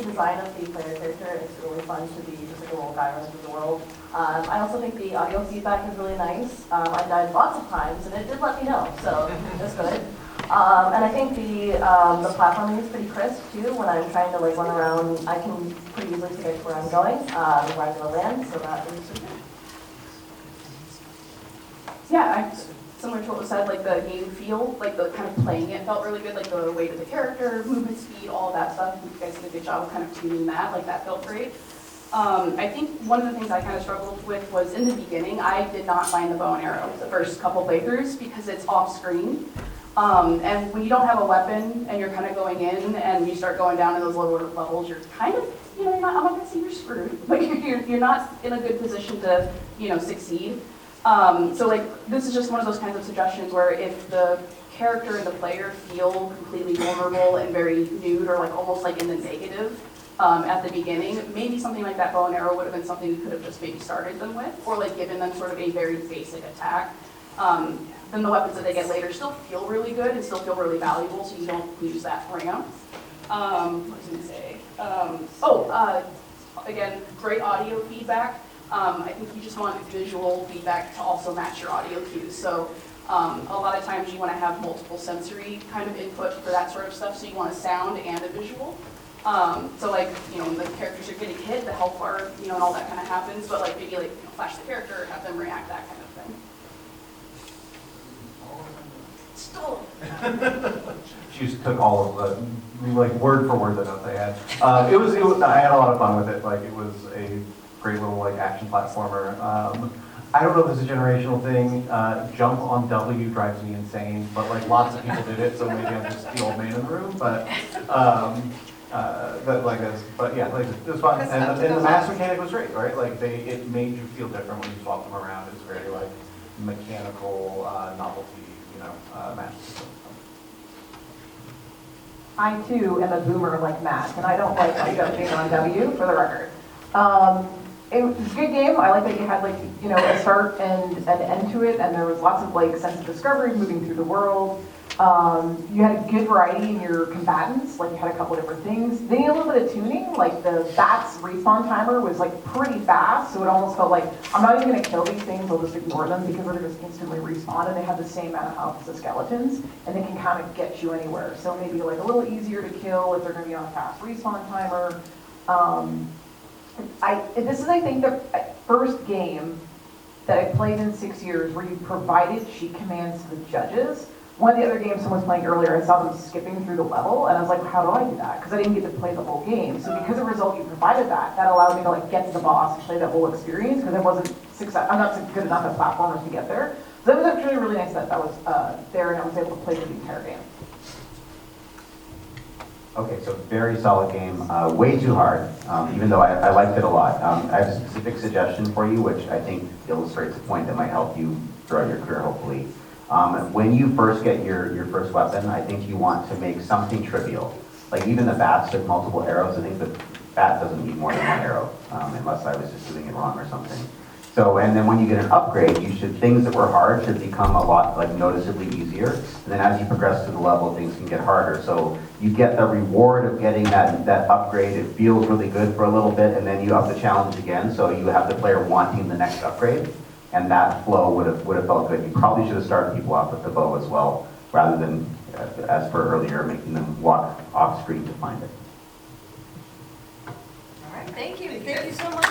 design of the player character. It's really fun to be just like a little guy running through the world. I also think the audio feedback is really nice. I died lots of times, and it did let me know, so that's good. And I think the platforming is pretty crisp too. When I'm trying to like run around, I can pretty easily predict where I'm going, where I'm going to land. So that is super. Yeah, similar to what was said, like the game feel, like the kind of playing it felt really good, like the weight of the character, movement speed, all of that stuff. You guys did a good job of kind of tuning that, like that felt great. I think one of the things I kind of struggled with was in the beginning, I did not find the bow and arrow the first couple playthroughs because it's off screen. And when you don't have a weapon and you're kind of going in and you start going down to those lower levels, you're kind of, you know, I'm not gonna say you're screwed, but you're not in a good position to, you know, succeed. So like, this is just one of those kinds of suggestions where if the character and the player feel completely vulnerable and very nude or like almost like in the negative at the beginning, maybe something like that bow and arrow would have been something we could have just maybe started them with, or like given them sort of a very basic attack. Then the weapons that they get later still feel really good and still feel really valuable, so you don't lose that ramp. What was I going to say? Again, great audio feedback. I think you just want visual feedback to also match your audio cues. So a lot of times you want to have multiple sensory kind of input for that sort of stuff. So you want a sound and a visual. So like, you know, when the characters are getting hit, the health bar, you know, and all that kind of happens. But like maybe like, you know, flash the character, have them react, that kind of thing. Stole. She just took all of the, like word for word the notes I had. It was, I had a lot of fun with it. Like it was a great little like action platformer. I don't know if it's a generational thing. Jump on W drives me insane, but like lots of people did it, so maybe I'm just the old man in the room. But yeah, like it was fun, and the mass mechanic was great, right? Like it made you feel different when you swapped them around. It was very like mechanical novelty, you know, mass. I too am a boomer like Matt, and I don't like jumping on W for the record. It was a good game. I like that you had like, you know, a start and an end to it, and there was lots of like sense of discovery moving through the world. You had a good variety in your combatants, like you had a couple of different things. They need a little bit of tuning, like the bats respawn timer was like pretty fast, so it almost felt like, I'm not even gonna kill these things, I'll just ignore them because they're just instantly respawn, and they have the same amount of health as the skeletons, and they can kind of get you anywhere. So maybe like a little easier to kill if they're gonna be on a fast respawn timer. This is, I think, the first game that I played in 6 years where you provided sheet commands to the judges. One of the other games someone was playing earlier, I saw them skipping through the level, and I was like, how do I do that? Because I didn't get to play the whole game. So because of the result you provided that allowed me to like get to the boss and play that whole experience, because I'm not good enough at platformers to get there. So that was actually really nice that was there, and I was able to play the entire game. Okay, so very solid game, way too hard, even though I liked it a lot. I have a specific suggestion for you, which I think illustrates a point that might help you throughout your career, hopefully. When you first get your first weapon, I think you want to make something trivial. Like even the bats took multiple arrows. I think the bat doesn't need more than one arrow, unless I was just doing it wrong or something. So, and then when you get an upgrade, things that were hard should become a lot, like, noticeably easier. And then as you progress through the level, things can get harder. So you get the reward of getting that upgrade. It feels really good for a little bit, and then you up the challenge again. So you have the player wanting the next upgrade, and that flow would have felt good. You probably should have started people off with the bow as well, rather than, as for earlier, making them walk off screen to find it. All right, thank you. Thank you so much.